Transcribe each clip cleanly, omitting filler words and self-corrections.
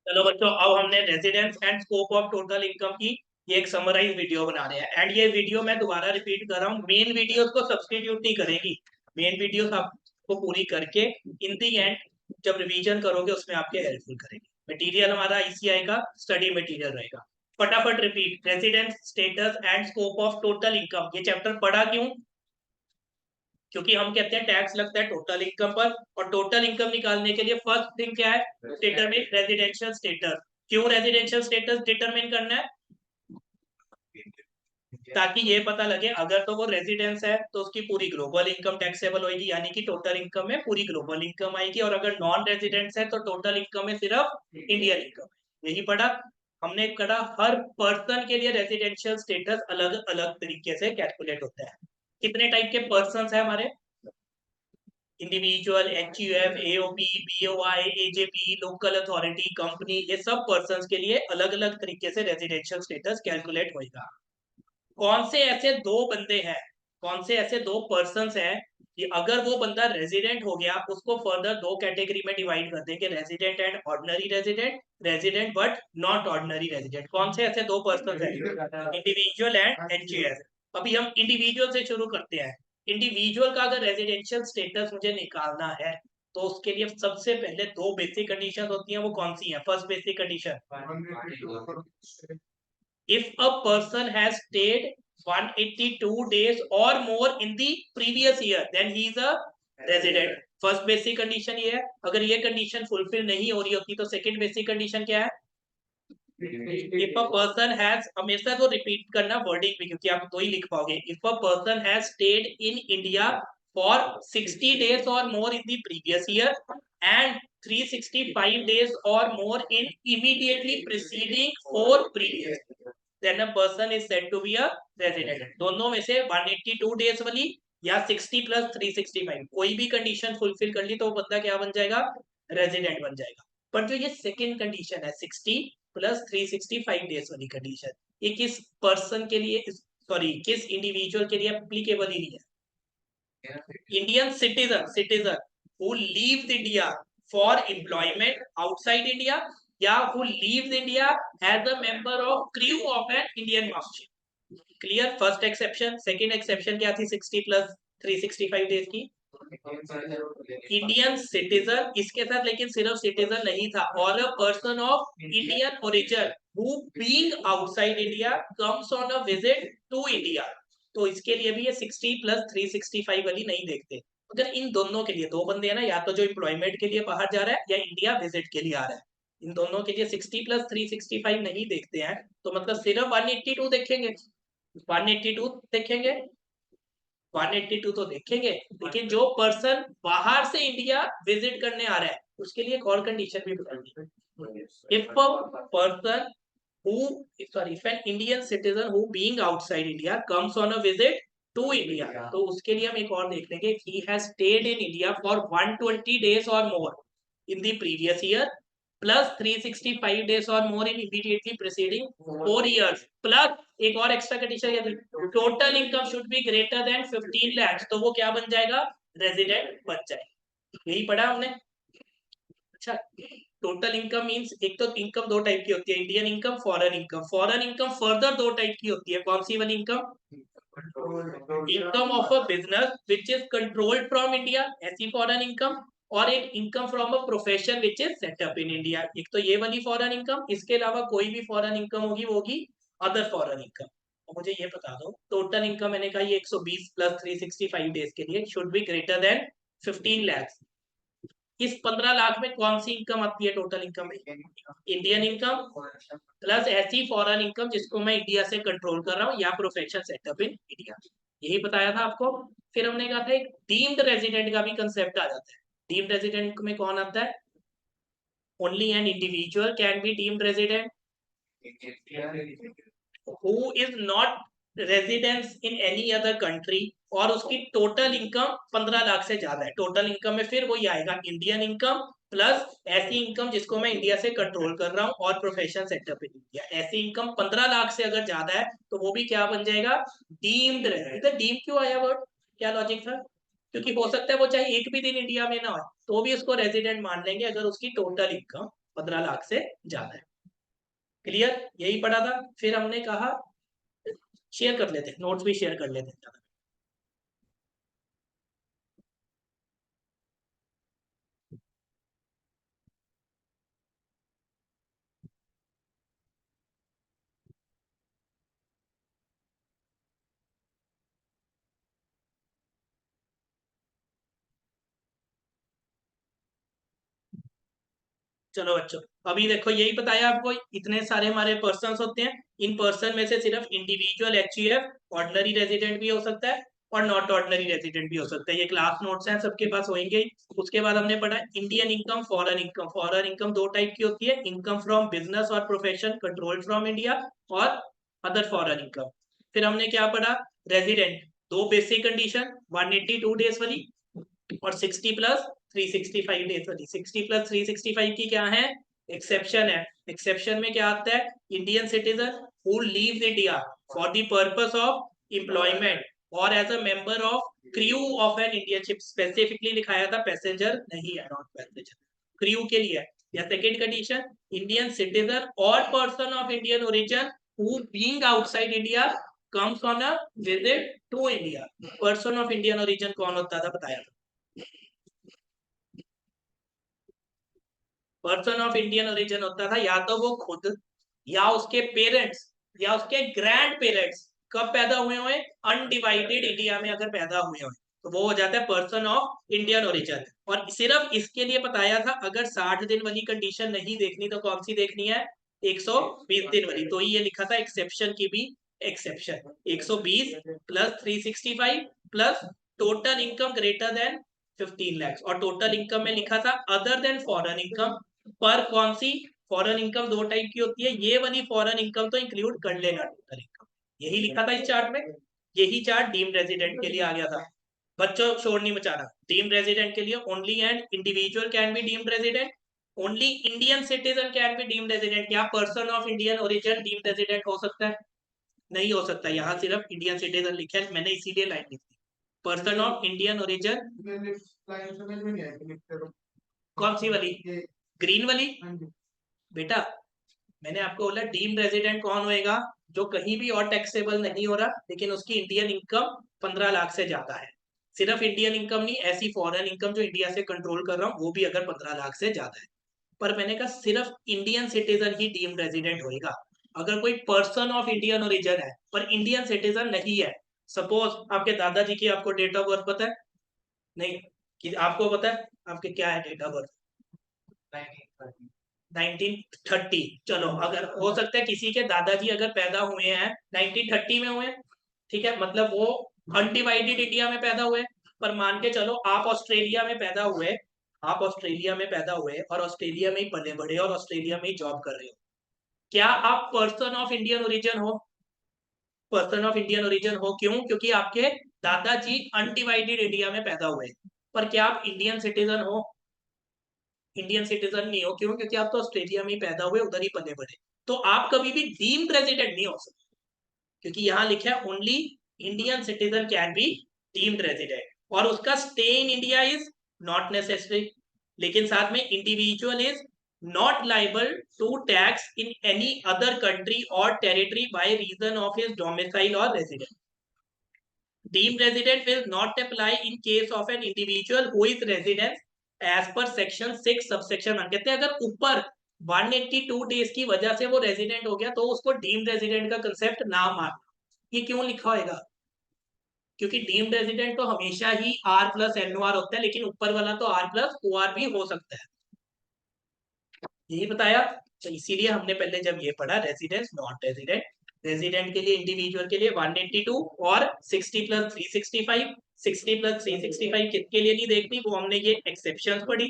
चलो बच्चों, अब हमने residence and scope of total income की ये एक समराइज वीडियो बना रहे हैं। एंड ये वीडियो मैं दोबारा रिपीट कर रहा हूँ, मेन वीडियोस को सब्सटीट्यूट नहीं करेगी। मेन वीडियोस आपको पूरी करके इन दी एंड जब रिवीजन करोगे उसमें आपके हेल्पफुल करेगी। मटेरियल हमारा ICI का स्टडी मटेरियल रहेगा। फटाफट repeat, residence status and scope of total income. ये चैप्टर पढ़ा क्यों? क्योंकि हम कहते हैं टैक्स लगता है टोटल इनकम पर, और टोटल इनकम निकालने के लिए फर्स्ट थिंग क्या है? Determine residential status. क्यों रेजिडेंशियल स्टेटस डिटरमिन करना है? ताकि ये पता लगे अगर तो वो रेजिडेंस है तो उसकी पूरी ग्लोबल इनकम टैक्सेबल होगी, यानी कि टोटल इनकम में पूरी ग्लोबल इनकम आएगी। और अगर नॉन रेजिडेंस है तो टोटल इनकम में सिर्फ इंडियन इनकम है। यही पढ़ा हमने। पढ़ा हर पर्सन के लिए रेजिडेंशियल स्टेटस अलग अलग तरीके से कैलकुलेट होता है। कितने टाइप के पर्सन है हमारे? Individual, HUF, AOP, BOI, AJP, local authority, company, ये सब पर्संस के लिए अलग अलग तरीके से रेजिडेंशियल स्टेटस कैलकुलेट होएगा। कौन से ऐसे दो बंदे हैं, कौन से ऐसे दो पर्संस हैं कि अगर वो बंदा रेजिडेंट हो गया उसको फर्दर दो कैटेगरी में डिवाइड कर देंगे, resident and ordinary resident, resident but not ordinary resident. कौन से ऐसे दो पर्सन हैं? Individual and HUF। अभी हम इंडिविजुअल से शुरू करते हैं। इंडिविजुअल का अगर रेजिडेंशियल स्टेटस मुझे निकालना है तो उसके लिए सबसे पहले दो बेसिक कंडीशन होती हैं। वो कौन सी है? First basic condition, if a person has stayed 182 days or more in the previous year then he is a resident। First basic condition ये है। अगर ये कंडीशन फुलफिल नहीं हो रही होती तो सेकंड बेसिक कंडीशन क्या है? इफ अ पर्सन हैज, हमेशा तो रिपीट करना वर्डिंग भी, क्योंकि आप तो ही लिख पाओगे। If a person has stayed in India for 60 days or more in the previous year and 365 days or more in immediately preceding 4 previous, then a person is said to be a resident। दोनों में से 182 days वाली या 60 plus 365 कोई भी condition fulfil कर ली तो वो बंदा क्या बन जाएगा? रेजिडेंट बन जाएगा। पर जो ये सेकंड कंडीशन है 60 प्लस 365 डेज वाली कंडीशन, ये किस पर्सन के लिए, सॉरी किस इंडिविजुअल के लिए एप्लीकेबल ही नहीं है? Indian citizen, citizen who leaves India for employment outside India, या who leaves India as a member of crew of an Indian warship. Clear? First exception. Second exception क्या थी 60 प्लस 365 डेज की? Indian citizen, इसके साथ लेकिन सिर्फ citizen नहीं था, और a person of Indian origin who being outside India comes on a visit to India. तो इसके लिए भी ये 60 प्लस 365 वाली नहीं देखते। अगर इन दोनों के लिए दो बंदे हैं ना, या तो जो एम्प्लॉयमेंट के लिए बाहर जा रहा है या इंडिया विजिट के लिए आ रहा है, इन दोनों के लिए 60 प्लस 365 नहीं देखते हैं। तो मतलब सिर्फ 182 देखेंगे, 182 देखेंगे, 182 तो देखेंगे। लेकिन जो पर्सन बाहर से इंडिया विजिट करने आ रहा है उसके लिए एक और कंडीशन भी बतानी है। If a person who, sorry, if an Indian citizen who being outside India comes on a visit to India, तो उसके लिए हम एक और देख लेंगे, he has stayed in India for 120 days or more in the previous year plus 365 days or more in immediately preceding 4 years plus एक और एक्स्ट्रा कंडीशन यदि total income should be greater than 15 lakhs, तो वो क्या बन जाएगा? Resident बन जाएगा। यही पढ़ा हमने। अच्छा, टोटल इनकम मींस, एक तो इनकम दो टाइप की होती है, Indian income, foreign income. Foreign income further दो टाइप की होती है। कौन सी वाली income? Income of a business which is controlled from India, ऐसी फॉरेन इनकम। और एक income from a profession which is setup in India. एक तो ये वाली फॉरेन इनकम, इसके अलावा कोई भी फॉरेन इनकम होगी वो होगी अदर फॉरेन इनकम। और मुझे ये बता दो, टोटल इनकम मैंने कहा ये 120 प्लस 365 डेज के लिए should be greater than 15 lakhs। इस 15 लाख में कौन सी इनकम आती है टोटल इनकम में? इंडियन इनकम प्लस ऐसी फॉरेन इनकम जिसको मैं इंडिया से कंट्रोल कर रहा हूँ या प्रोफेशन सेटअप इन इंडिया। यही बताया था आपको। फिर हमने कहा था एक डीम्ड रेजिडेंट का भी कंसेप्ट आ जाता है। डीम्ड रेजिडेंट में कौन आता है? Only an individual can be deemed resident who is not residence in any other country, और उसकी टोटल इनकम 15 लाख से ज्यादा है। टोटल इनकम में फिर वही आएगा, इंडियन इनकम प्लस ऐसी इनकम जिसको मैं इंडिया से कंट्रोल कर रहा हूँ और प्रोफेशन सेटअप इन इंडिया। ऐसी इनकम 15 लाख से अगर ज्यादा है तो वो भी क्या बन जाएगा? डीम्ड। इधर डीम क्यों आया वर्ड? क्या लॉजिक था? क्योंकि हो सकता है वो चाहे एक भी दिन इंडिया में ना हो तो भी उसको रेजिडेंट मान लेंगे अगर उसकी टोटल इनकम 15 लाख से ज्यादा है। क्लियर, यही पढ़ा था। फिर हमने कहा शेयर कर लेते, नोट्स भी शेयर कर लेते हैं। चलो बच्चों, अभी देखो यही बताया आपको, इतने सारे हमारे पर्सन्स होते हैं। इन पर्सन में से सिर्फ इंडिविजुअल एचयूएफ ऑर्डिनरी रेजिडेंट भी हो सकता है और नॉट ऑर्डिनरी रेजिडेंट भी हो सकता है। ये क्लास नोट्स हैं, सबके पास होंगे ही। उसके बाद हमने पढ़ा Indian income, foreign income. Foreign income दो टाइप की होती है, इनकम फ्रॉम बिजनेस और प्रोफेशन कंट्रोल्ड फ्रॉम इंडिया, और अदर फॉरेन इनकम। फिर हमने क्या पढ़ा, रेजिडेंट, दो बेसिक कंडीशन, 182 डेज वाली और 60 प्लस 365 डेज वाली। 60 प्लस 365 की क्या है, एक्सेप्शन है। एक्सेप्शन में क्या आता है, Indian citizen who leaves India for the purpose of employment और as a member of crew of an Indian ship. Specifically लिखाया था, पैसेंजर नहीं है, नॉट पैसेंजर, क्रू के लिए। या सेकेंड कंडीशन, इंडियन सिटीजन और person of Indian origin who being outside India comes on a visit to India. Person of Indian origin कौन होता था, बताया था। पर्सन ऑफ इंडियन ओरिजिन होता था या तो वो खुद, या उसके पेरेंट्स, या उसके ग्रैंड पेरेंट्स कब पैदा हुए हुए, अनडिवाइडेड इंडिया में अगर पैदा हुए हुए, तो वो हो जाता है पर्सन ऑफ इंडियन ओरिजिन। और सिर्फ इसके लिए बताया था, अगर 60 दिन वाली कंडीशन नहीं देखनी तो कौन सी देखनी है, 120 दिन वाली। तो ये लिखा था एक्सेप्शन की भी exception, 120 plus 365 plus total income greater than 15 lakhs। और टोटल इनकम में लिखा था अदर देन फॉरेन इनकम। पर कौन सी, फॉरेन इनकम दो टाइप की होती है, ये वाली फॉरेन इनकम तो इंक्लूड कर लेना टोटल इनकम। यही लिखा था इस चार्ट में। यही चार्ट डीम्ड रेजिडेंट के लिए आ गया था। बच्चों शोर नहीं मचाना। डीम्ड रेजिडेंट के लिए only and individual can be deemed resident, only Indian citizen can be deemed resident. क्या person of Indian origin deemed resident हो सकता है, नहीं हो सकता। यहाँ सिर्फ इंडियन सिटीजन लिखा है, मैंने इसीलिए लाइन लिखी, पर्सन ऑफ इंडियन ओरिजिन। कौन सी वाली, ग्रीन वाली, बेटा मैंने आपको बोला डीम्ड रेजिडेंट कौन होएगा, जो कहीं भी और टैक्सेबल नहीं हो रहा लेकिन उसकी इंडियन इनकम 15 लाख से ज्यादा है। सिर्फ इंडियन इनकम नहीं, ऐसी फॉरेन इनकम जो इंडिया से कंट्रोल कर रहा हूँ वो भी अगर 15 लाख से ज्यादा है। पर मैंने कहा सिर्फ इंडियन सिटीजन ही डीम्ड रेजिडेंट होएगा। अगर कोई पर्सन ऑफ इंडियन ओरिजिन है पर इंडियन सिटीजन नहीं है, सपोज आपके दादाजी की आपको डेट ऑफ बर्थ पता है, नहीं कि आपको पता है आपके क्या है डेट ऑफ बर्थ, 1930। चलो अगर हो सकता है किसी के दादाजी अगर पैदा हुए हैं 1930 में हुए, ठीक है, मतलब वो अनडिवाइडेड इंडिया में पैदा हुए। पर मान के चलो आप ऑस्ट्रेलिया में पैदा हुए, आप ऑस्ट्रेलिया में पैदा हुए और ऑस्ट्रेलिया में ही पले बढ़े और ऑस्ट्रेलिया में ही जॉब कर रहे हो, क्या आप पर्सन ऑफ इंडियन ओरिजिन हो, पर्सन ऑफ इंडियन ओरिजिन हो। क्यों, क्योंकि आपके दादाजी अनडिवाइडेड इंडिया में पैदा हुए। पर क्या आप इंडियन सिटीजन हो, इंडियन सिटीजन नहीं हो। क्यों, क्योंकि आप तो ऑस्ट्रेलिया में ही पैदा हुए, उधर ही पले बढ़े। तो आप कभी भी डीम्ड रेजिडेंट नहीं हो सकते, क्योंकि यहाँ लिखा है only Indian citizen can be deemed resident, और उसका stay in India is not necessary. लेकिन साथ में individual is not liable to tax in any other country और territory by reason of his domicile और residence. Deemed resident will not apply in case of an individual who is resident as per section 6 subsection 1। कहते हैं अगर ऊपर 182 days की वजह से वो रेजिडेंट हो गया तो उसको डीम्ड रेजिडेंट का कंसेप्ट ना मारना। ये क्यों लिखा होगा, क्योंकि डीम्ड रेजिडेंट तो हमेशा ही आर प्लस एन होता है, लेकिन ऊपर वाला तो आर प्लस ओ आर भी हो सकता है, यही बताया। तो इसीलिए हमने पहले जब ये पढ़ा रेजिडेंस नॉट रेजिडेंट, रेजिडेंट के लिए इंडिविजुअल के लिए 182 और 60 प्लस 365, 60 प्लस 365 किसके लिए नहीं देखनी, वो हमने ये एक्सेप्शन पढ़ी।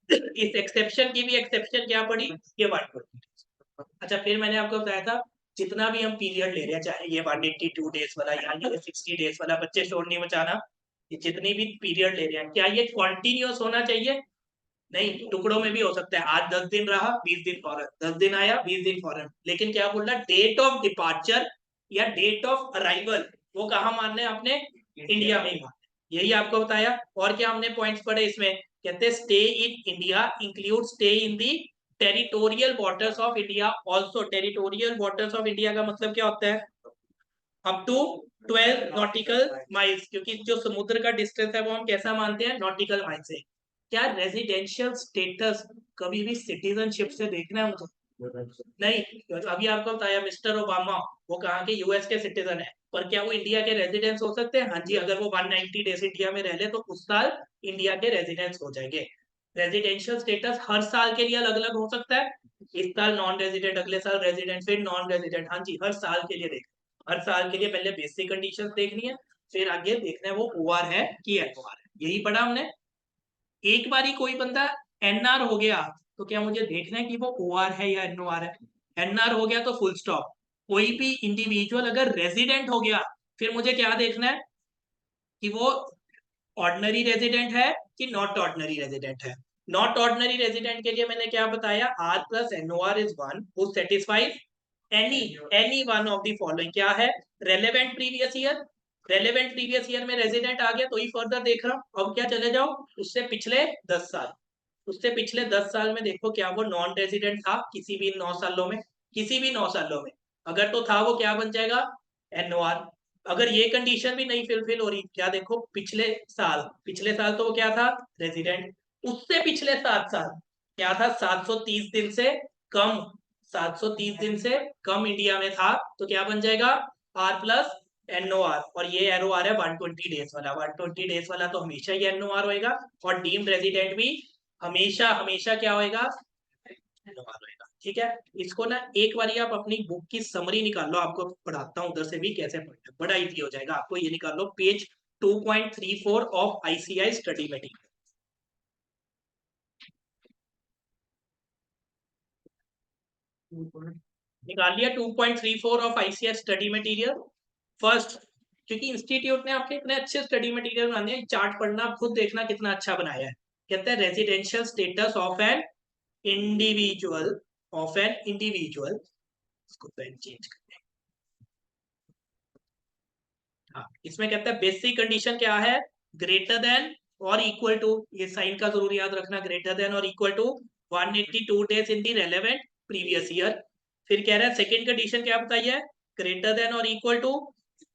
इस एक्सेप्शन की भी एक्सेप्शन क्या पढ़ी, ये बात पढ़ी। अच्छा फिर मैंने आपको बताया था जितना भी हम पीरियड ले रहे हैं, चाहे ये 182 डेज वाला या ये 60 डेज वाला, बच्चे शोर नहीं मचाना, ये जितनी भी पीरियड ले रहे हैं क्या ये कॉन्टिन्यूस होना चाहिए, नहीं, टुकड़ों में भी हो सकता है। आज 10 दिन रहा 20 दिन फॉरन, 10 दिन आया 20 दिन फॉरन। लेकिन क्या बोल रहा, डेट ऑफ डिपार्चर या डेट ऑफ अराइवल वो कहाँ मानने आपने, इंडिया में ही मानने, यही आपको बताया। और क्या हमने पॉइंट्स पढ़े इसमें, कहते stay in India include stay in the territorial waters of India also. Territorial waters of India का मतलब क्या होता है? अप टू 12 नॉटिकल माइल्स, क्योंकि जो समुद्र का डिस्टेंस है वो हम कैसा मानते हैं? नॉटिकल माइल से। क्या रेजिडेंशियल स्टेटस कभी भी सिटीजनशिप से देखना है मुझे? नहीं। अभी आपको बताया मिस्टर ओबामा, वो कहाँ के? यूएस के सिटीजन है, पर क्या वो इंडिया के रेजिडेंस हो सकते हैं? हाँ जी, अगर वो 190 डेज इंडिया में रह ले तो उस साल इंडिया के रेजिडेंस हो जाएंगे। रेजिडेंशियल स्टेटस हर साल के लिए अलग अलग हो सकता है। इस साल नॉन रेजिडेंट, अगले साल रेजिडेंट, फिर नॉन रेजिडेंट। हाँ जी, हर साल के लिए देख, हर साल के लिए पहले बेसिक कंडीशंस देखनी है, फिर आगे देखना है वो ओआर है कि एनओआर है। यही पढ़ा हमने। एक बार ही कोई बंदा एनआर हो गया तो क्या मुझे देखना है कि वो ओआर है या एनओआर है? एनआर हो गया तो फुल स्टॉप। कोई भी इंडिविजुअल अगर रेजिडेंट हो गया, फिर मुझे क्या देखना है कि वो ऑर्डिनरी रेजिडेंट है कि नॉट ऑर्डिनरी रेजिडेंट है। नॉट ऑर्डिनरी रेजिडेंट के लिए मैंने क्या बताया? R plus NOR is one who satisfies any any one of the following. क्या है? Relevant previous year. Relevant previous year में रेजिडेंट आ गया तो ही फर्दर देख रहा हूं। अब क्या चले जाओ उससे पिछले 10 साल। उससे पिछले 10 साल में देखो क्या वो नॉन रेजिडेंट था किसी भी 9 सालों में? किसी भी 9 सालों में अगर तो था, वो क्या बन जाएगा? एनओआर। अगर ये कंडीशन भी नहीं फुलफिल हो रही, क्या देखो पिछले साल, पिछले साल तो वो क्या था? रेजिडेंट। उससे पिछले 7 साल क्या था? 730 दिन से कम। 730 दिन से कम इंडिया में था तो क्या बन जाएगा? R plus NOR. और ये एरो आ रहा है 120 डेज वाला। 120 डेज वाला तो हमेशा ही एनओआर होएगा। और डीम्ड रेजिडेंट भी हमेशा हमेशा क्या होएगा? एनओआर होएगा। ठीक है, इसको ना एक बार आप अपनी बुक की समरी निकाल लो, आपको पढ़ाता हूँ उधर से भी कैसे पढ़ना है, बड़ा इजी हो जाएगा आपको। ये निकाल लो page 2.34 of ICI study material. निकाल लिया 2.34 of ICI study material. First, क्योंकि इंस्टीट्यूट ने आपके इतने अच्छे स्टडी मटेरियल बनाए हैं, चार्ट पढ़ना आप खुद देखना कितना अच्छा बनाया है। कहते हैं residential status of an individual, of an individual. इसको पेन चेंज करते हैं। हाँ, इसमें कहता है बेसिक कंडीशन क्या है? ग्रेटर देन और इक्वल टू, ये साइन का जरूर याद रखना, ग्रेटर देन और equal to 182 days in the relevant previous year. फिर कह रहा है सेकंड कंडीशन क्या बताइए? ग्रेटर देन और equal to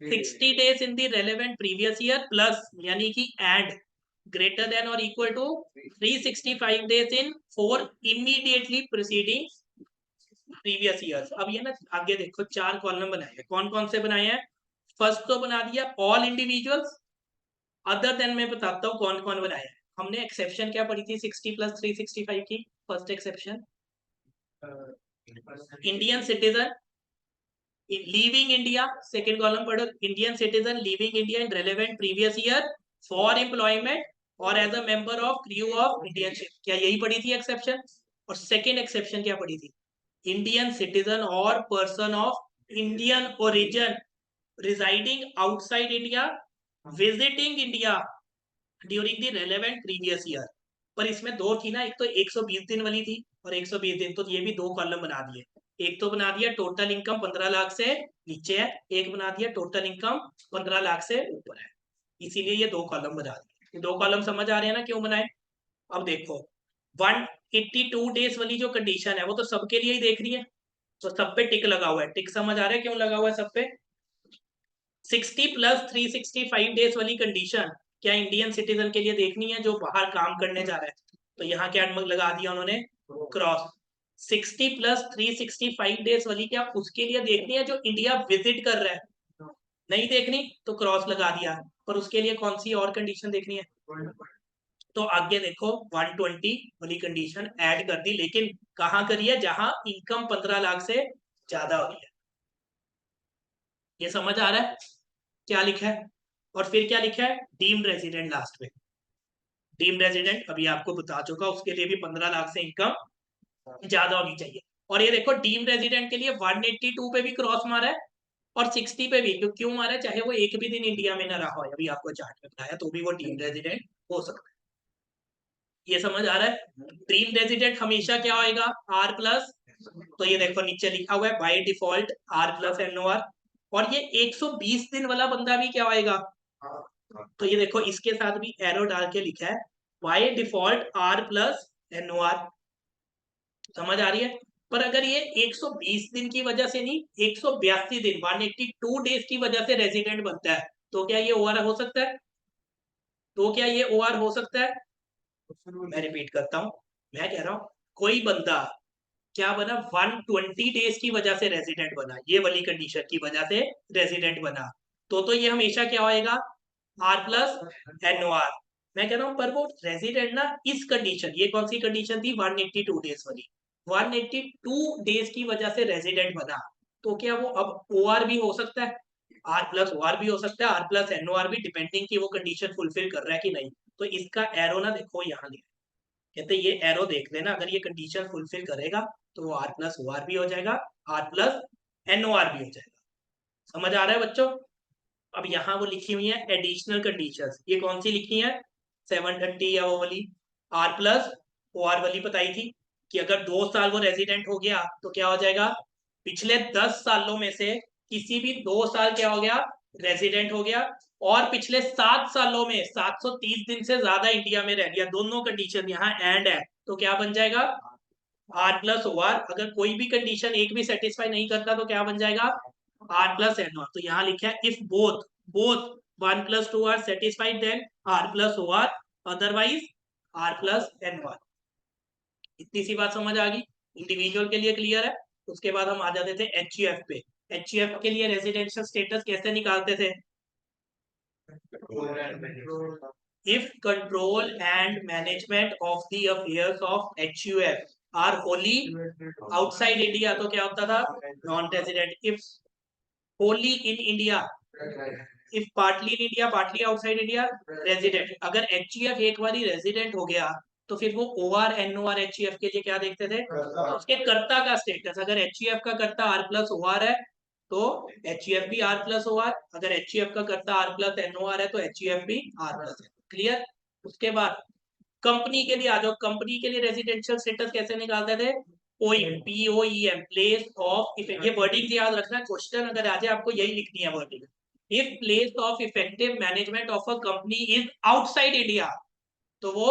60 days in the relevant previous year plus, यानी कि एंड ग्रेटर देन और equal to 365 days in for immediately preceding previous years. अब ये ना आगे देखो 4 कॉलम बनाए हैं। कौन कौन से बनाए हैं? फर्स्ट तो बना दिया ऑल इंडिविजुअल्स। अदर देन मैं बताता हूँ कौन कौन बनाया है। हमने एक्सेप्शन क्या पढ़ी थी 60 प्लस 365 की? First exception Indian citizen leaving India. Second column पढ़ो, Indian citizen leaving India in relevant previous year for employment और as a member of crew of Indian ship. क्या यही पढ़ी थी एक्सेप्शन? और सेकेंड एक्सेप्शन क्या पढ़ी थी? इंडियन सिटीजन और person of Indian origin residing outside India visiting India during the relevant previous year। पर इसमें दो थी ना, एक तो 120 दिन वाली थी और 120 दिन, तो ये भी 2 कॉलम बना दिए। एक तो बना दिया टोटल इनकम 15 लाख से नीचे है, एक बना दिया टोटल इनकम 15 लाख से ऊपर है। इसीलिए ये 2 कॉलम बना दिए। 2 कॉलम समझ आ रहे हैं ना क्यों बनाए? अब देखो 182 डेज वाली जो कंडीशन है वो तो सबके लिए ही देख रही है, तो सब पे टिक लगा हुआ है। टिक समझ आ रहा है क्यों लगा हुआ है सब पे? 60 प्लस 365 डेज वाली कंडीशन क्या इंडियन सिटीजन के लिए देखनी है जो बाहर काम करने जा रहा है? तो यहाँ क्या लगा दिया उन्होंने? क्रॉस। 60 प्लस 365 डेज वाली क्या उसके लिए देखनी है जो इंडिया विजिट कर रहा है? नहीं देखनी तो क्रॉस लगा दिया। पर उसके लिए कौन सी और कंडीशन देखनी है? तो आगे देखो 120 वाली कंडीशन ऐड कर दी, लेकिन कहां करी है? जहां इनकम 15 लाख से ज्यादा हो रही है। ये समझ आ रहा है क्या लिखा है? और फिर क्या लिखा है? डीम्ड रेजिडेंट लास्ट में। डीम्ड रेजिडेंट अभी आपको बता चुका, उसके लिए भी 15 लाख से इनकम ज्यादा होनी चाहिए। और ये देखो डीम्ड रेजिडेंट के लिए 182 पे भी क्रॉस मारा है और 60 पे भी। क्यों मारा है? चाहे वो एक भी दिन इंडिया में ना रहा हो, अभी आपको चार्ट में बताया, तो भी वो डीम्ड रेजिडेंट हो सकता है। ये समझ आ रहा है? डीम्ड रेजिडेंट हमेशा क्या होएगा? आर प्लस, तो ये देखो नीचे लिखा हुआ है by default R plus NOR. और ये 120 दिन वाला बंदा भी क्या होएगा? तो ये देखो इसके साथ भी एरो डाल के लिखा है by default R plus NOR. समझ आ रही है? पर अगर ये 120 दिन की वजह से नहीं, 182 दिन 182 डेज की वजह से रेजिडेंट बनता है, तो क्या ये ओआर हो सकता है? तो क्या ये ओआर हो सकता है? मैं रिपीट करता हूं, मैं कह रहा हूं कोई बंदा क्या बना, 120 डेज की वजह से रेजिडेंट बना, ये वाली कंडीशन की वजह से रेजिडेंट बना, तो ये हमेशा क्या होएगा, R plus N O R. मैं कह रहा हूं पर वो रेजिडेंट ना इस कंडीशन, ये कौन सी कंडीशन थी, 182 डेज वाली, 182 डेज की वजह से रेजिडेंट बना, तो क्या वो अब ओ आर भी हो सकता है, आर प्लस ओ आर भी हो सकता है, R plus N O R भी, डिपेंडिंग की वो कंडीशन फुलफिल कर रहा है कि नहीं। तो इसका एरो ना देखो यहाँ लिखा, कहते ये एरो देख लेना, अगर ये कंडीशन फुलफिल करेगा तो वो आर प्लस ओ आर भी हो जाएगा, R plus N O R भी हो जाएगा। समझ आ रहा है बच्चों? अब यहाँ वो लिखी हुई है एडिशनल कंडीशंस, ये कौन सी लिखी है, 730 या वो वाली आर प्लस ओ आर वाली बताई थी कि अगर 2 साल वो रेजिडेंट हो गया तो क्या हो जाएगा, पिछले 10 सालों में से किसी भी 2 साल क्या हो गया, रेजिडेंट हो गया, और पिछले 7 सालों में 730 दिन से ज्यादा इंडिया में रह गया, दोनों कंडीशन यहाँ एंड है, तो क्या बन जाएगा, आर प्लस ओ आर। अगर कोई भी कंडीशन एक भी सेटिस्फाई नहीं करता तो क्या बन जाएगा, आर प्लस एन आर। तो यहाँ लिखा है if both both 1 + 2 are satisfied then R plus O R, otherwise R plus N R. इतनी सी बात समझ आ गई, इंडिविजुअल के लिए क्लियर है। उसके बाद हम आ जाते थे एचयूएफ पे। एचयूएफ के लिए रेजिडेंशियल स्टेटस कैसे निकालते थे, if control and management of the affairs of HUF are wholly outside India तो क्या होता था, non resident. if wholly in India, if partly in India partly outside India, resident. अगर HUF एक बारी रेजिडेंट हो गया तो फिर वो OR NOR HUF के लिए क्या देखते थे, उसके कर्ता का स्टेटस। अगर HUF का कर्ता R प्लस OR है तो HUF भी R प्लस OR, अगर HUF का कर्ता R प्लस NOR है तो HUF भी R प्लस है। क्लियर? उसके बाद कंपनी के लिए आ जाओ, कंपनी के लिए रेजिडेंशियल स्टेटस कैसे निकालते थे, OEM, POEM, place of effect. ये वर्डिंग याद रखना, क्वेश्चन अगर आ जाए आपको यही लिखनी है wording. If place of effective management of a company is outside India तो वो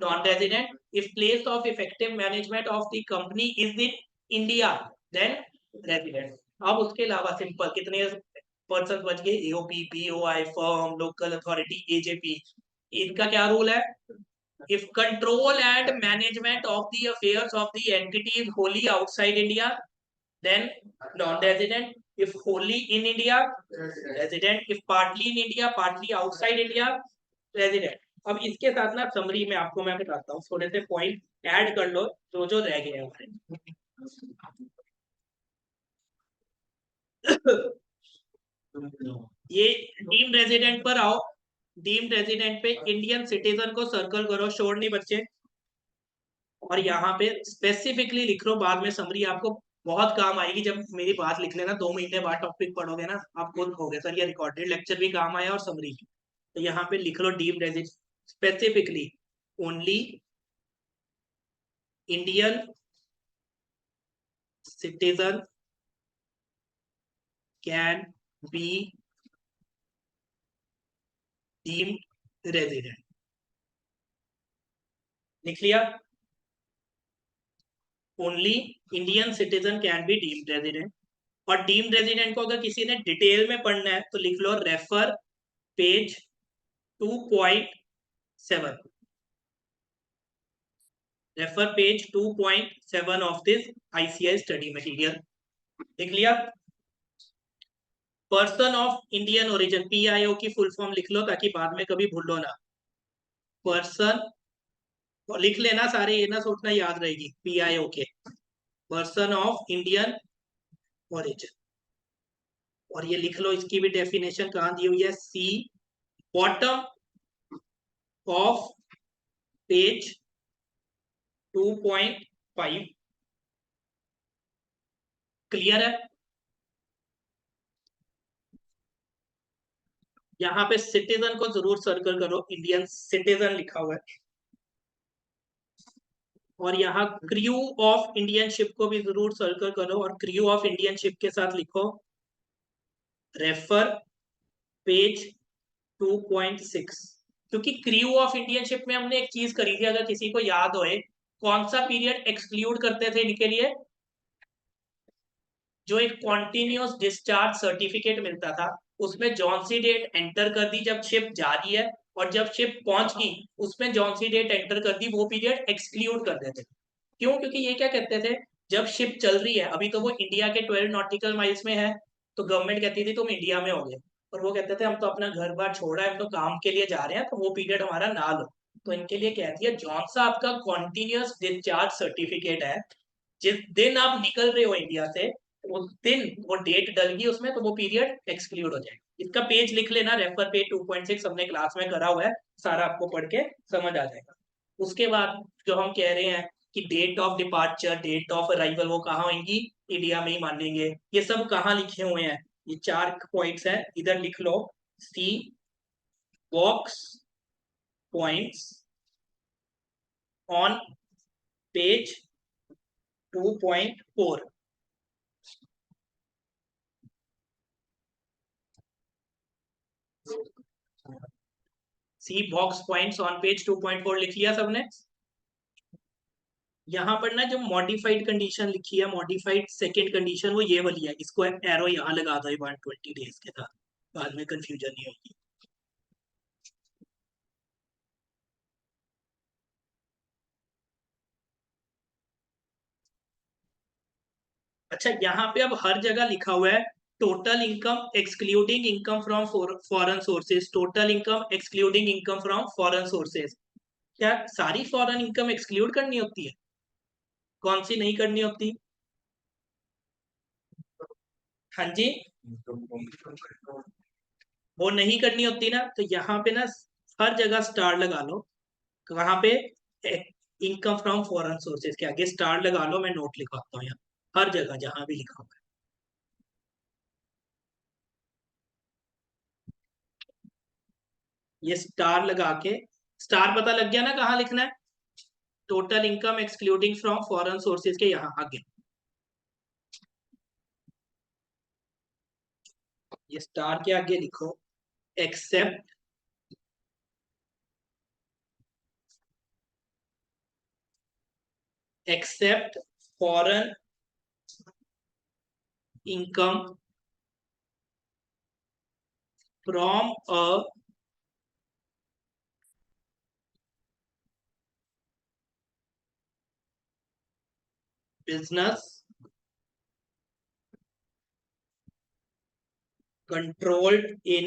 non resident. If place of effective management of the company is in India then resident. अब उसके अलावा सिंपल कितने पर्सन बच गए, AOP, POI, firm, local authority, AJP. इनका क्या रूल है, if control and management of the affairs of the entity is wholly outside India then non-resident, if wholly in India resident, if partly in India partly outside India resident। अब इसके साथ ना summary में आपको मैं बताता हूँ, थोड़े से पॉइंट ऐड कर लो जो जो रह गए हमारे। ये डीम्ड रेजिडेंट पर आओ, डीम्ड रेजिडेंट पे इंडियन सिटीजन को सर्कल करो, शोर नहीं बच्चे, और यहाँ पे स्पेसिफिकली लिख लो, बाद में समरी आपको बहुत काम आएगी, जब मेरी बात लिख लेना 2 महीने बाद टॉपिक पढ़ोगे ना आप खुद कहोगे सर ये रिकॉर्डेड लेक्चर भी काम आया और समरी भी। तो यहाँ पे लिख लो डीप resident specifically only Indian citizen can be deemed resident. लिख लिया, only Indian citizen can be deemed resident. और डीम्ड रेजिडेंट को अगर किसी ने डिटेल में पढ़ना है तो लिख लो refer page 2.7, refer page 2.7 of this ICI study material. लिख लिया, person of Indian origin, PIO की फुल फॉर्म लिख लो ताकि बाद में कभी भूलो ना। पर्सन, तो लिख लेना सारे, ये ना सोचना याद रहेगी, PIO के, पर्सन ऑफ इंडियन ओरिजिन। और ये लिख लो, इसकी भी डेफिनेशन कहाँ दी हुई है, सी बॉटम ऑफ पेज 2.5। क्लियर है? यहाँ पे सिटीजन को जरूर सर्कल करो, इंडियन सिटीजन लिखा हुआ है। और यहाँ क्रू ऑफ इंडियन शिप को भी जरूर सर्कल करो, और क्रू ऑफ इंडियन शिप के साथ लिखो रेफर पेज 2.6। क्योंकि क्रू ऑफ इंडियन शिप में हमने एक चीज करी थी, अगर किसी को याद होए कौन सा पीरियड एक्सक्लूड करते थे इनके लिए? जो एक कॉन्टिन्यूस डिस्चार्ज सर्टिफिकेट मिलता था उसमें जॉन सी डेट एंटर कर दी जब शिप जा रही है, और जब शिप पहुंच गई उसमें जॉन सी डेट एंटर कर दी, वो पीरियड एक्सक्लूड कर देते थे। क्यों? क्योंकि ये क्या कहते थे, जब शिप चल रही है, अभी तो वो इंडिया के 12 नॉटिकल माइल्स में है, तो गवर्नमेंट कहती थी तुम इंडिया में हो गए, और वो कहते थे हम तो अपना घर बार छोड़ा है, हम तो काम के लिए जा रहे हैं, तो वो पीरियड हमारा ना लो। तो इनके लिए कहती है जॉन सा आपका कॉन्टिन्यूस डिस्चार्ज सर्टिफिकेट है, जिस दिन आप निकल रहे हो इंडिया से उस दिन वो डेट डल गई उसमें, तो वो पीरियड एक्सक्लूड हो जाएगा। इसका पेज लिख लेना, रेफर पेज 2.6 हमने क्लास में करा हुआ है, सारा आपको पढ़ के समझ आ जाएगा। उसके बाद जो हम कह रहे हैं कि date of departure, date of arrival, वो कहाँ होंगी? इंडिया में ही मानेंगे। ये सब कहाँ लिखे हुए हैं? ये 4 पॉइंट्स है, इधर लिख लो। See box points on page 2.4। See box points on page 2.4 लिख लिया सबने? यहाँ पर ना जो मॉडिफाइड कंडीशन लिखी है, मॉडिफाइड सेकंड कंडीशन, वो ये वाली है, इसको एरो यहाँ लगा दो 120 डेज के साथ, बाद में कंफ्यूजन नहीं होगी। अच्छा, यहाँ पे अब हर जगह लिखा हुआ है total income excluding income from foreign sources, total income excluding income from foreign sources. क्या सारी फॉरेन इनकम एक्सक्लूड करनी होती है? कौन सी नहीं करनी होती? हाँ जी, वो नहीं करनी होती ना, तो यहाँ पे ना हर जगह स्टार लगा लो। कहाँ पे? इनकम फ्रॉम फॉरेन सोर्सेज के आगे स्टार लगा लो, मैं नोट लिखवाता हूँ यहाँ, हर जगह जहां भी लिखा हुआ है। ये स्टार लगा के, स्टार पता लग गया ना कहाँ लिखना है? Total income excluding from foreign sources के यहाँ आगे। ये स्टार के आगे लिखो except except foreign income from a business controlled in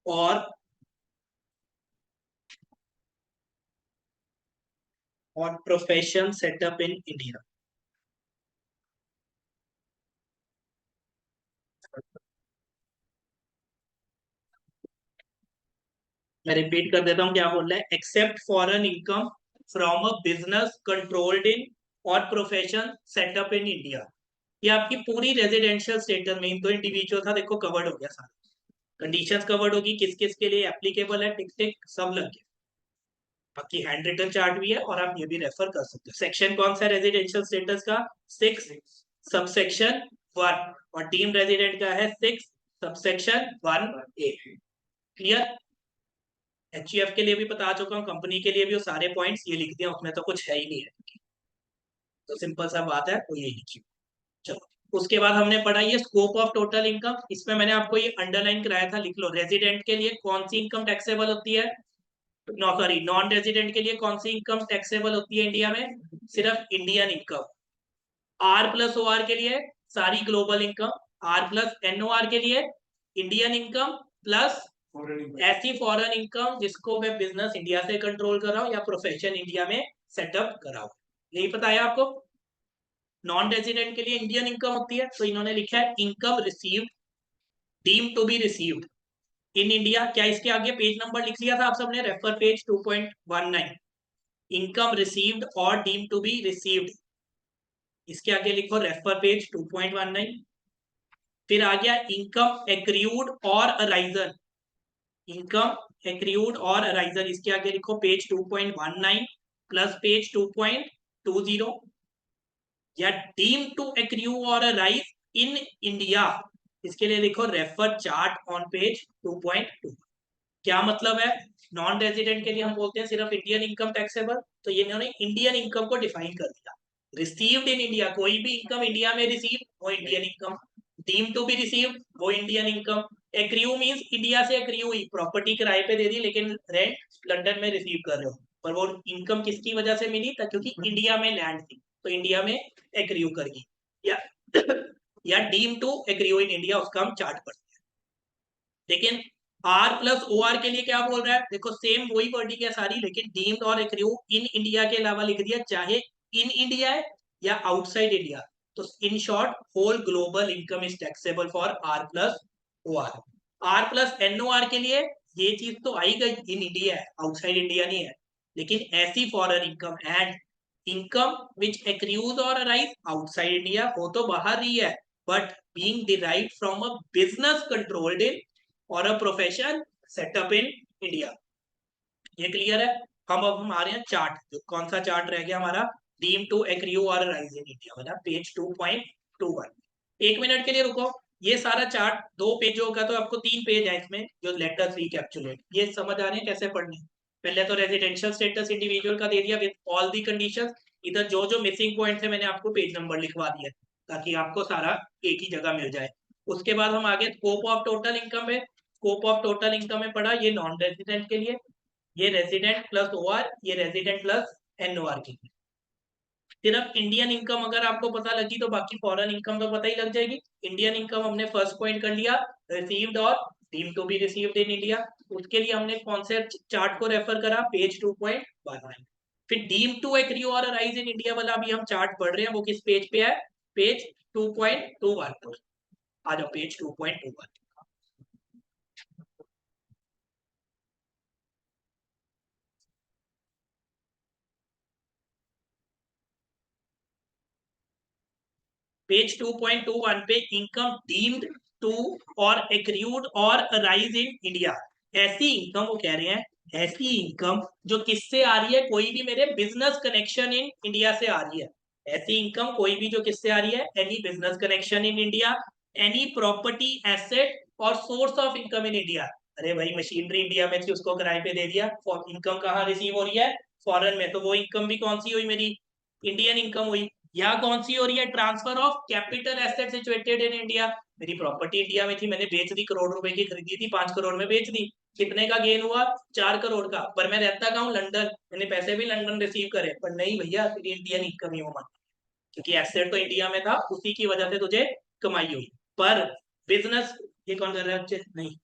और प्रोफेशन सेटअप इन इंडिया। मैं रिपीट कर देता हूँ क्या बोल रहा है, except foreign income from a business controlled in और प्रोफेशन सेटअप इन इंडिया। ये आपकी पूरी रेजिडेंशियल स्टेटस में, तो इंडिविजुअल था, देखो कवर्ड हो गया सारा, कंडीशंस कवर्ड होगी, किस किस के लिए एप्लीकेबल है, टिक टिक सब लग गया। बाकी हैंड रिटन चार्ट भी है, और आप ये भी रेफर कर सकते हो। सेक्शन कौन सा रेजिडेंशियल स्टेटस का? 6 सबसेक्शन 1, और टीम रेजिडेंट का है 6 सबसेक्शन 1A। क्लियर? एचयूएफ के लिए भी बता चुका हूँ, कंपनी के लिए भी वो सारे पॉइंट्स ये लिख दिए, उसमें तो कुछ है ही नहीं है, तो सिंपल सा बात है, वो ये लिखी। चलो, उसके बाद हमने पढ़ा ये स्कोप ऑफ टोटल इनकम। इसमें मैंने आपको ये अंडरलाइन कराया था, लिख लो। रेजिडेंट के लिए कौन सी इनकम टैक्सेबल होती है? नो सॉरी, नॉन रेजिडेंट के लिए कौन सी इनकम टैक्सेबल होती है इंडिया में? सिर्फ Indian income. R plus O R के लिए सारी global income. R plus N O R के लिए इंडियन इनकम प्लस ऐसी फॉरेन इनकम जिसको मैं बिजनेस इंडिया से कंट्रोल कर रहा हूँ या प्रोफेशन इंडिया में सेटअप करा हूँ। यही पता है आपको? नॉन रेजिडेंट के लिए इंडियन इनकम होती है, तो इन्होंने लिखा है income received deem to be received in India. क्या इसके आगे पेज नंबर लिख लिया था आप सबने? Refer page 2.19। इनकम रिसीव्ड और डीम टू बी रिसीव्ड, इसके आगे लिखो रेफर पेज 2.19। फिर आ गया इनकम एक्रियूड और अराइजन। इनकम एक्रियूड और अराइजन, इसके आगे लिखो पेज 2.19 प्लस पेज 2.20। या डीम टू एक्रियू और अराइज इन इंडिया, इसके लिए लिखो रेफर चार्ट ऑन पेज 2.2। क्या मतलब है? नॉन रेजिडेंट के लिए हम बोलते हैं सिर्फ इंडियन इनकम टैक्सेबल, तो ये इन्होंने इंडियन इनकम को डिफाइन कर दिया। रिसीव्ड इन इंडिया, कोई भी इनकम इंडिया में रिसीव, वो Indian income. Deem to be receive, वो Indian income. Accrue means India से एक्रियू हुई, प्रॉपर्टी किराए पे दे दी लेकिन रेंट लंदन में रिसीव कर रहे हो, पर वो इनकम किसकी वजह से मिली था? क्योंकि इंडिया में लैंड थी, तो इंडिया में एक्रियू करेगी। या या डीम टू एक्रियू इन इंडिया, उसका हम चार्ट पढ़ते हैं। लेकिन आर प्लस ओ आर के लिए क्या बोल रहा है? देखो सेम वही वर्डिंग है सारी, लेकिन डीम्ड और एक्रियू इन इंडिया के अलावा लिख दिया, चाहे इन इंडिया है या आउटसाइड इंडिया। तो in short whole global income is taxable for R plus O R. R plus N O R के लिए ये चीज तो आई गई, इन इंडिया है, आउटसाइड इंडिया नहीं है। लेकिन ऐसी foreign income and income which accrues और अराइज आउटसाइड इंडिया, वो तो बाहर ही है, but being derived from a business controlled in और a profession set up in India. ये क्लियर है? हम अब हमारे यहाँ चार्ट, जो कौन सा चार्ट रह गया हमारा? डीम टू एक्रियू और राइज इन इंडिया वाला, पेज 2.21। एक मिनट के लिए रुको। ये सारा चार्ट 2 पेजों का, तो आपको 3 पेज है इसमें जो लेटर्स रिकैप्चुलेट, ये समझ आ रहे हैं कैसे पढ़ने? पहले तो रेजिडेंशियल स्टेटस इंडिविजुअल का दे दिया विद ऑल दी कंडीशंस। इधर जो जो मिसिंग पॉइंट है मैंने आपको पेज नंबर लिखवा दिया ताकि आपको सारा एक ही जगह मिल जाए। उसके बाद हम आगे स्कोप ऑफ टोटल इनकम है। स्कोप ऑफ टोटल इनकम में पढ़ा ये नॉन रेजिडेंट के लिए, ये रेजिडेंट प्लस ओआर, ये रेजिडेंट प्लस एनओआर के लिए। सिर्फ इंडियन इनकम अगर आपको पता लगी तो बाकी फॉरेन इनकम तो पता ही लग जाएगी। इंडियन इनकम हमने फर्स्ट पॉइंट कर लिया, रिसीव्ड और deem to be received in India. उसके लिए हमने कौन से चार्ट को रेफर करा? पेज 2.19। फिर डीम टू एक्रियो और अराइज इन इंडिया वाला भी हम चार्ट पढ़ रहे हैं, वो किस पेज पे है? पेज 2.21। आ जाओ पेज 2.21। पेज 2.21 पे इनकम डीम्ड टू और एक्रूड और अराइज इन इंडिया। ऐसी इनकम वो कह रहे हैं, ऐसी इनकम जो किससे आ रही है? कोई भी मेरे बिजनेस कनेक्शन इन इंडिया से आ रही है। ऐसी इनकम कोई भी जो किससे आ रही है? Any business connection in India, any property asset और source of income in India. अरे भाई मशीनरी इंडिया में थी, उसको किराए पे दे दिया, इनकम कहाँ रिसीव हो रही है? फॉरेन में, तो वो इनकम भी कौन सी हुई? मेरी इंडियन इनकम हुई। यहाँ कौन सी हो रही है? Transfer of capital asset situated in India. मेरी प्रॉपर्टी इंडिया में थी, मैंने बेच दी, करोड़ रुपए की खरीदी थी, 5 करोड़ में बेच दी। कितने का गेन हुआ? 4 करोड़ का। पर मैं रहता कहाँ हूँ? लंदन, मैंने पैसे भी लंदन रिसीव करे। पर नहीं भैया, तेरी इंडियन इनकम ही वो मान, क्योंकि एसेट तो इंडिया में था, उसी की वजह से तुझे कमाई हुई। पर बिजनेस, ये कौन कर रहा है? नहीं,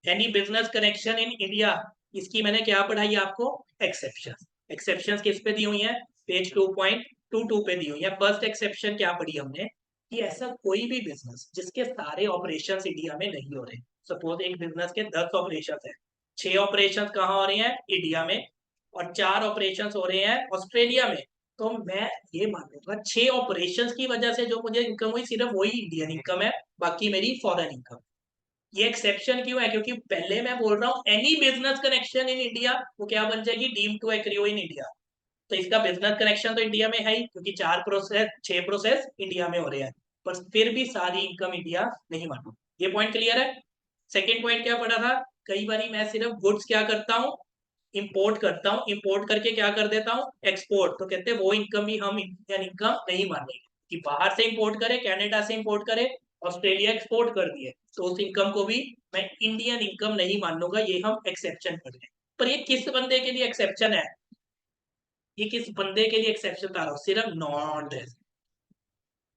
any business connection in India, इसकी मैंने क्या पढ़ाई आपको? एक्सेप्शन। एक्सेप्शन किस पे दी हुई है? पेज 2.22 पे दी हुई है। फर्स्ट एक्सेप्शन क्या पढ़ी हमने? कि ऐसा कोई भी बिजनेस जिसके सारे ऑपरेशन इंडिया में नहीं हो रहे। सपोज एक बिजनेस के 10 ऑपरेशन है, 6 ऑपरेशन कहाँ हो रहे हैं? इंडिया में, और 4 ऑपरेशन हो रहे हैं ऑस्ट्रेलिया में। तो मैं ये मान लूंगा 6 ऑपरेशन की वजह से जो मुझे इनकम हुई, सिर्फ वही इंडियन इनकम है, बाकी मेरी फॉरेन इनकम। ये एक्सेप्शन क्यों है? क्योंकि पहले मैं बोल रहा हूँ any business connection in India, वो क्या बन जाएगी? Deem to accrue in India. तो इसका बिजनेस कनेक्शन तो इंडिया में है ही, क्योंकि 6 प्रोसेस इंडिया में हो रहे हैं, पर फिर भी सारी इनकम इंडिया नहीं मानू। ये पॉइंट क्लियर है? सेकेंड पॉइंट क्या पढ़ा था? कई बार मैं सिर्फ गुड्स क्या करता हूँ? इंपोर्ट करता हूँ, इंपोर्ट करके क्या कर देता हूँ? एक्सपोर्ट। तो कहते हैं वो इनकम भी हम इंडियन इनकम नहीं मानेंगे, कि बाहर से इंपोर्ट करे, कनाडा से इंपोर्ट करे, ऑस्ट्रेलिया एक्सपोर्ट कर दिए, तो उस इनकम को भी मैं इंडियन इनकम नहीं मान लूंगा। ये हम एक्सेप्शन कर रहे हैं। पर ये किस बंदे के लिए एक्सेप्शन है? ये किस बंदे के लिए एक्सेप्शन बता रहा हूँ? सिर्फ नॉन रेजिडेंट।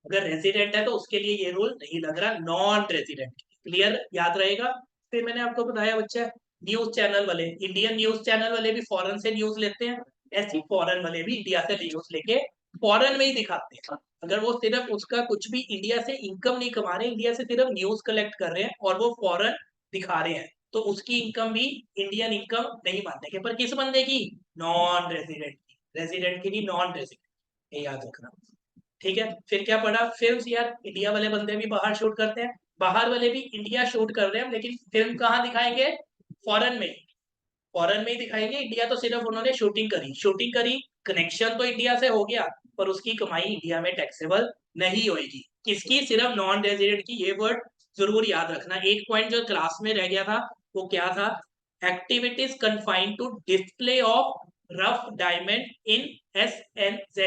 अगर रेजिडेंट है तो उसके लिए ये रूल नहीं लग रहा, नॉन रेजिडेंट। क्लियर? याद रहेगा? फिर मैंने आपको बताया बच्चा, न्यूज चैनल वाले, इंडियन न्यूज चैनल वाले भी फॉरेन से न्यूज लेते हैं, ऐसे फॉरेन वाले भी इंडिया से न्यूज लेके फॉरेन में ही दिखाते हैं। अगर वो सिर्फ उसका कुछ भी इंडिया से इनकम नहीं कमा रहे, इंडिया से सिर्फ न्यूज कलेक्ट कर रहे हैं और वो फॉरेन दिखा रहे हैं, तो उसकी इनकम भी इंडियन इनकम नहीं मानने के। पर किस बंदे की? नॉन रेजिडेंट की। रेजिडेंट की नहीं, नॉन रेजिडेंट, ये याद रखना। ठीक है? फिर क्या पढ़ा? फिल्म यार, इंडिया वाले बंदे भी बाहर शूट करते हैं, बाहर वाले भी इंडिया शूट कर रहे हैं, लेकिन फिल्म कहाँ दिखाएंगे? फॉरेन में। फॉरेन में ही दिखाएंगे। इंडिया तो सिर्फ उन्होंने शूटिंग करी, कनेक्शन तो इंडिया से हो गया, पर उसकी कमाई इंडिया में टैक्सेबल नहीं होगी। किसकी? सिर्फ नॉन रेजिडेंट की। ये वर्ड जरूर याद रखना। एक पॉइंट जो क्लास में रह गया था वो क्या था? Activities confined to display of rough diamond in SNZ।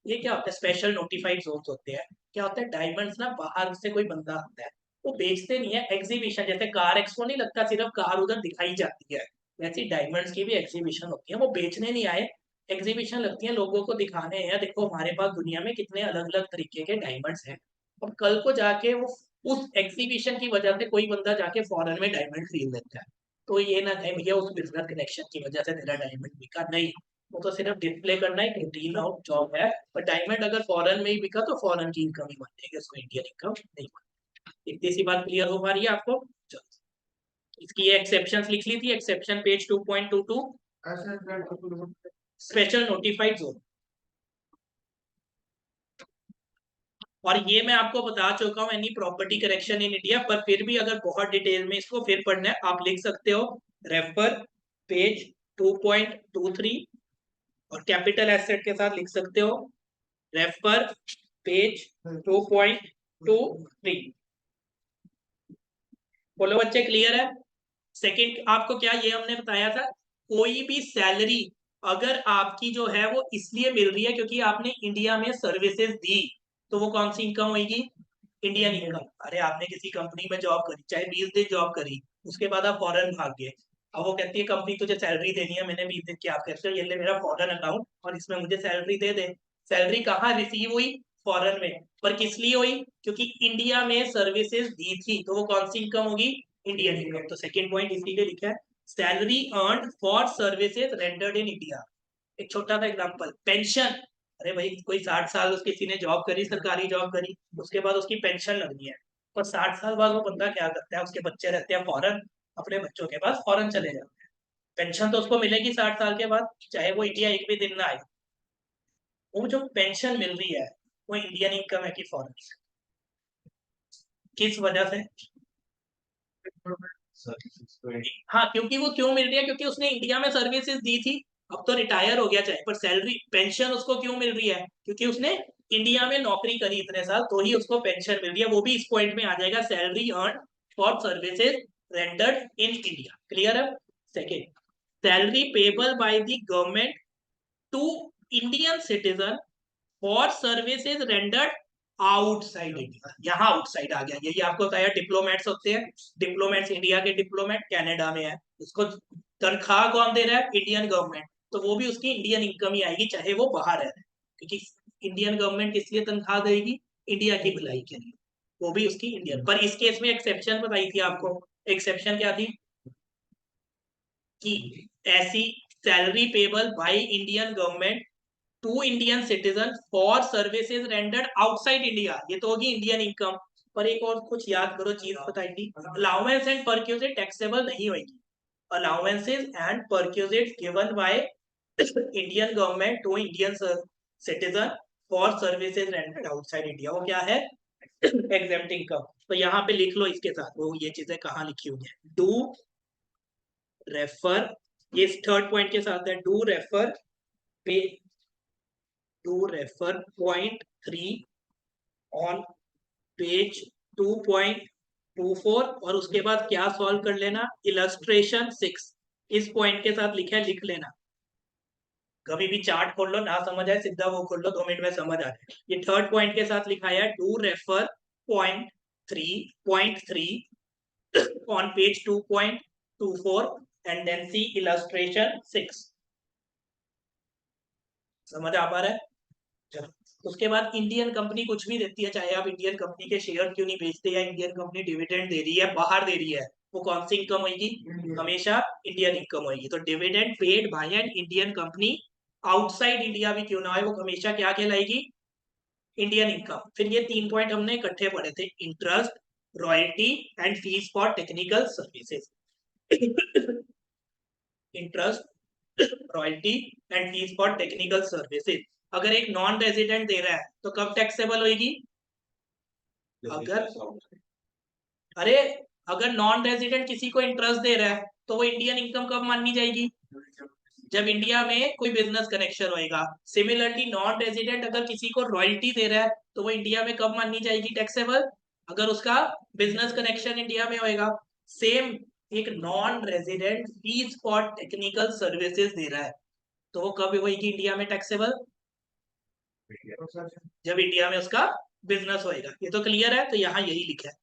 ये क्या होता है? स्पेशल नोटिफाइड जोन्स होते हैं। क्या होता है? डायमंड्स ना बाहर से कोई बंदा आता है, वो बेचते नहीं है, एग्जीबिशन जैसे कार एक्सपो नहीं लगता सिर्फ कार उधर दिखाई जाती है, वैसी डायमंड्स की भी एग्जीबिशन होती है। वो बेचने नहीं आए, एग्जीबिशन लगती है लोगों को दिखाने हैं, देखो हमारे पास दुनिया में कितने अलग अलग तरीके के डायमंड्स हैं। और कल को जाके वो उस एग्जीबिशन की वजह से कोई बंदा जाके फॉरेन में डायमंड खरीद लेता है, तो ये ना कहे भैया उस बिजनेस कनेक्शन की वजह से तेरा डायमंड बिका, नहीं। वो तो सिर्फ डिस्प्ले करना एक रूटीन ऑफ जॉब है। पर डायमंड अगर फॉरेन में ही बिका तो फॉरेन की इनकम ही मानेगी, उसको इंडियन इनकम नहीं मानेगी। इतनी सी बात क्लियर हो पा रही है आपको? चलो इसकी ये एक्सेप्शंस लिख ली थी, exception page 2.22 special notified zone. और ये मैं आपको बता चुका हूँ any property correction in India, पर फिर भी अगर बहुत डिटेल में इसको फिर पढ़ना है आप लिख सकते हो रेफर पेज 2.23, और कैपिटल एसेट के साथ लिख सकते हो रेफर पेज 2.23। बोलो बच्चे क्लियर है? सेकंड आपको क्या ये हमने बताया था, कोई भी सैलरी अगर आपकी जो है वो इसलिए मिल रही है क्योंकि आपने इंडिया में सर्विसेज दी, तो वो कौन सी इनकम होगी? Indian income. अरे आपने किसी कंपनी में जॉब करी, चाहे 20 दिन जॉब करी, उसके बाद आप फॉरेन भाग गए, अब वो कहती है कंपनी तुझे सैलरी देनी है, मैंने 20 दिन की, आप कहते हो ये ले मेरा फॉरेन अकाउंट और इसमें मुझे सैलरी दे दे। सैलरी कहाँ रिसीव हुई? फॉरेन में। पर किस लिए हुई? क्योंकि इंडिया में सर्विसेज दी थी, तो वो कौन सी इनकम होगी? Indian income. तो सेकंड पॉइंट इसीलिए लिखा है salary earn for services rendered in India. एक छोटा सा एग्जांपल, पेंशन। अरे भाई कोई 60 साल उस किसी ने जॉब करी, सरकारी जॉब करी, उसके बाद उसकी पेंशन लगनी है, पर 60 साल बाद वो बंदा क्या करता है, उसके बच्चे रहते हैं फॉरेन, अपने बच्चों के पास फॉरेन चले जाते हैं, पेंशन तो उसको मिलेगी 60 साल के बाद, चाहे वो इंडिया एक भी दिन ना आए। वो जो पेंशन मिल रही है वो इंडियन इनकम है कि फॉरेन? किस वजह से? हाँ, क्योंकि वो क्यों मिल रही है? क्योंकि उसने इंडिया में सर्विसेज दी थी, अब तो रिटायर हो गया चाहे, पर सैलरी पेंशन उसको क्यों मिल रही है? क्योंकि उसने इंडिया में नौकरी करी इतने साल, तो ही उसको पेंशन मिल रही है। वो भी इस पॉइंट में आ जाएगा, salary earn for services rendered in India. Clear है? Second, salary payable by the government to Indian citizen for services rendered outside India. यहाँ आउटसाइड आ गया, यही आपको बताया डिप्लोमेट्स होते हैं, डिप्लोमेट्स इंडिया के डिप्लोमेट कनाडा में है, उसको तनख्वाह कौन दे रहा है? इंडियन गवर्नमेंट, तो वो भी उसकी इंडियन इनकम ही आएगी चाहे वो बाहर है, क्योंकि इंडियन गवर्नमेंट किस लिए तनख्वाह देगी? इंडिया की भलाई के लिए, वो भी उसकी इंडियन। पर इस केस में एक्सेप्शन बताई थी आपको, एक्सेप्शन क्या थी कि ऐसी salary payable by Indian government to Indian citizen for services rendered outside India, ये तो होगी इंडियन इनकम। पर एक और कुछ याद करो चीज बताई थी, अलाउंस एंड परक्यूजिट टैक्सेबल नहीं होगी। Allowances and perquisite given by Indian government to Indian citizen for services rendered outside India, वो क्या है? Exempt income. तो यहाँ पे लिख लो इसके साथ वो ये चीजें कहाँ लिखी हुई है, डू रेफर, ये थर्ड पॉइंट के साथ है, डू रेफर पे, do refer point 3 on page 2.24, और उसके बाद क्या सॉल्व कर लेना? इलस्ट्रेशन 6 इस पॉइंट के साथ लिखा है, लिख लेना। कभी भी चार्ट खोल लो, ना समझ आए सीधा वो खोल लो, 2 मिनट में समझ आ जाए। ये थर्ड पॉइंट के साथ लिखा है do refer point 3 on page 2.24 and then see illustration 6। समझ आ पा रहा है? चलो उसके बाद इंडियन कंपनी कुछ भी देती है, चाहे आप इंडियन कंपनी के शेयर क्यों नहीं बेचते, या इंडियन कंपनी डिविडेंड दे रही है, बाहर दे रही है, वो कौन सी इनकम होगी? हमेशा इंडियन इनकम होगी। तो dividend paid by an Indian company outside India भी क्यों ना हो, वो हमेशा क्या कहलाएगी? Indian income. फिर ये 3 पॉइंट हमने इकट्ठे पढ़े थे, interest, royalty and fees for technical services. Interest, royalty and fees for technical services. अगर एक नॉन रेजिडेंट दे रहा है तो कब टैक्सेबल होगी? अगर, अरे अगर नॉन रेजिडेंट किसी को इंटरेस्ट दे रहा है तो वो इंडियन इनकम कब मानी जाएगी? जब इंडिया में कोई बिजनेस कनेक्शन होएगा। सिमिलरली नॉन रेजिडेंट अगर किसी को रॉयल्टी दे रहा है तो वो इंडिया में कब मानी जाएगी टैक्सेबल? अगर उसका बिजनेस कनेक्शन इंडिया में होएगा। सेम एक non resident fees for technical services दे रहा है, तो वो कब होगी इंडिया में टैक्सेबल? जब इंडिया में उसका बिजनेस होएगा। ये तो क्लियर है, तो यहाँ यही लिखा है।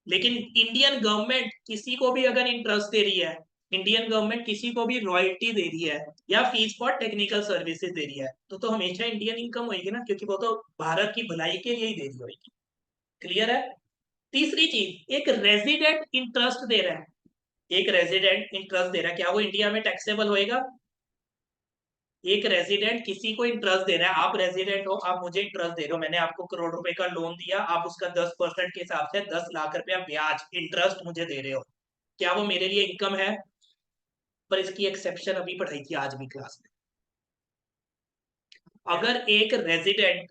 लेकिन इंडियन गवर्नमेंट किसी को भी अगर इंटरेस्ट दे रही है, इंडियन गवर्नमेंट किसी को भी रॉयल्टी दे रही है या फीस फॉर टेक्निकल सर्विसेज दे रही है, तो हमेशा इंडियन इनकम होगी ना, क्योंकि वो तो भारत की भलाई के लिए ही दे रही होगी। क्लियर है? तीसरी चीज, एक रेजिडेंट इंटरेस्ट दे रहा है, एक रेजिडेंट इंटरेस्ट दे रहा है, क्या वो इंडिया में टैक्सेबल होएगा? एक रेजिडेंट किसी को इंटरेस्ट दे रहा है, आप रेजिडेंट हो, आप मुझे इंटरेस्ट दे रहे हो, मैंने आपको करोड़ रुपए का लोन दिया, आप उसका 10% के हिसाब से 10 लाख रुपया ब्याज इंटरेस्ट मुझे दे रहे हो, क्या वो मेरे लिए इनकम है? पर इसकी एक्सेप्शन अभी पढ़ाई थी आज भी क्लास में। अगर एक रेजिडेंट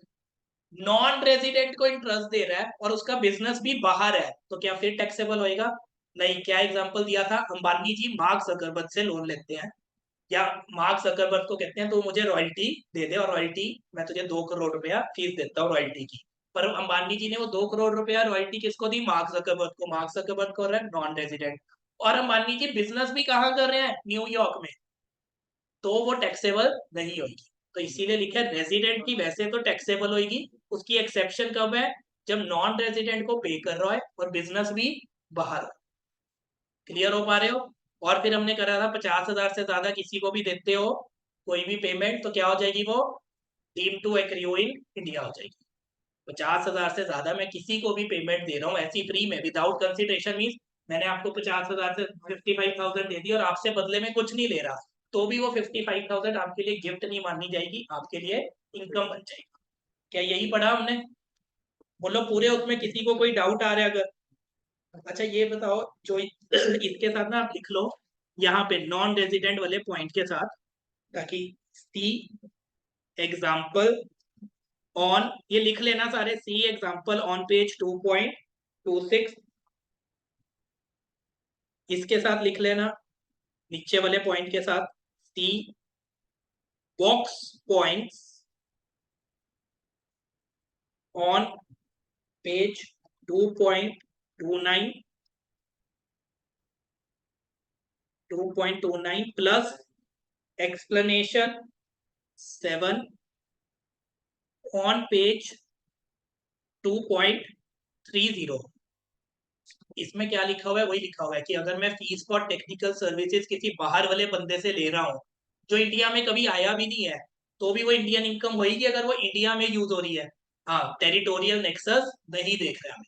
नॉन रेजिडेंट को इंटरेस्ट दे रहा है और उसका बिजनेस भी बाहर है, तो क्या फिर टैक्सेबल होएगा? नहीं। क्या एग्जांपल दिया था? अंबानी जी मार्क जकरबर्ग से लोन लेते हैं, या मार्क जकरबर्ग को कहते हैं तो मुझे रॉयल्टी दे दे, और रॉयल्टी मैं तुझे 2 करोड़ रुपया फीस देता हूँ रॉयल्टी की। पर अंबानी जी ने वो 2 करोड़ रुपया रॉयल्टी किसको दी? मार्क जकरबर्ग को। मार्क जकरबर्ग कर रहा है नॉन रेजिडेंट, और अंबानी जी बिजनेस भी कहाँ कर रहे हैं? न्यूयॉर्क में, तो वो टैक्सेबल नहीं होगी। तो इसीलिए लिखा है रेजिडेंट की वैसे तो टैक्सेबल होगी, उसकी एक्सेप्शन कब है? जब नॉन रेजिडेंट को पे कर रहा है और बिजनेस भी बाहर हो। क्लियर हो पा रहे हो? और फिर हमने करा था 50,000 से ज्यादा किसी को भी देते हो कोई भी पेमेंट, तो क्या हो जाएगी वो? Deem to accrue in India हो जाएगी। 50,000 से ज्यादा मैं किसी को भी पेमेंट दे रहा हूँ ऐसी फ्री में विदाउट कंसिडरेशन, मीन मैंने आपको 50,000 से 55,000 दे दी और आपसे बदले में कुछ नहीं ले रहा, तो भी वो 55,000 आपके लिए गिफ्ट नहीं मानी जाएगी, आपके लिए इनकम बन जाएगी। क्या यही पढ़ा हमने? बोलो पूरे उसमें किसी को कोई डाउट आ रहा है अगर? अच्छा ये बताओ, जो इसके साथ ना आप लिख लो यहाँ पे नॉन रेजिडेंट वाले पॉइंट के साथ, ताकि सी एग्जाम्पल ऑन, ये लिख लेना सारे, सी एग्जाम्पल ऑन पेज 2.26, इसके साथ लिख लेना नीचे वाले पॉइंट के साथ, see box points on page 2.29 plus explanation 7 on page 2.30। इसमें क्या लिखा हुआ है? वही लिखा हुआ है कि अगर मैं फीस फॉर टेक्निकल सर्विसेज किसी बाहर वाले बंदे से ले रहा हूँ जो इंडिया में कभी आया भी नहीं है, तो भी वो इंडियन इनकम होगी अगर वो इंडिया में यूज हो रही है। हाँ, टेरिटोरियल नेक्सस नहीं देख रहे हमें।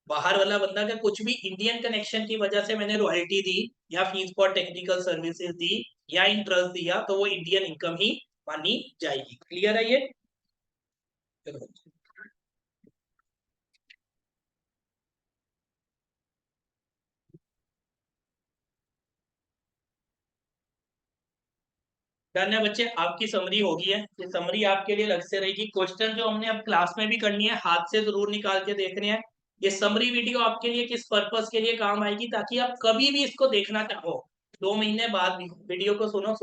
बाहर वाला बंदा का कुछ भी इंडियन कनेक्शन की वजह से मैंने रॉयल्टी दी या फीस फॉर टेक्निकल सर्विसेज दी या इंटरेस्ट दिया, तो वो इंडियन इनकम ही मानी जाएगी। क्लियर है ये? चलो डन है बच्चे, आपकी समरी होगी है, ये समरी आपके लिए अलग से रहेगी। क्वेश्चन जो हमने अब क्लास में भी करनी है हाथ से जरूर निकाल के देखने हैं। ये समरी वीडियो आपके लिए किस पर्पस के लिए काम आएगी? ताकि आप कभी भी इसको देखना चाहो 2 महीने बाद भी वीडियो को सुनो,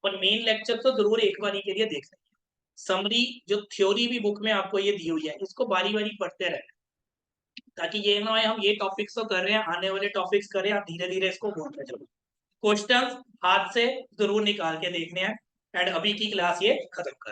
पर मेन लेक्चर तो जरूर एक बारी के लिए देख सकते। समरी जो थ्योरी भी बुक में आपको ये दी हुई है, इसको बारी बारी पढ़ते रहना, ताकि ये ना हो हम ये टॉपिक्स तो कर रहे हैं, आने वाले टॉपिक्स कर रहे हैं, आप धीरे धीरे इसको बोलते चलो। क्वेश्चंस हाथ से जरूर निकाल के देखने हैं, एंड अभी की क्लास ये खत्म कर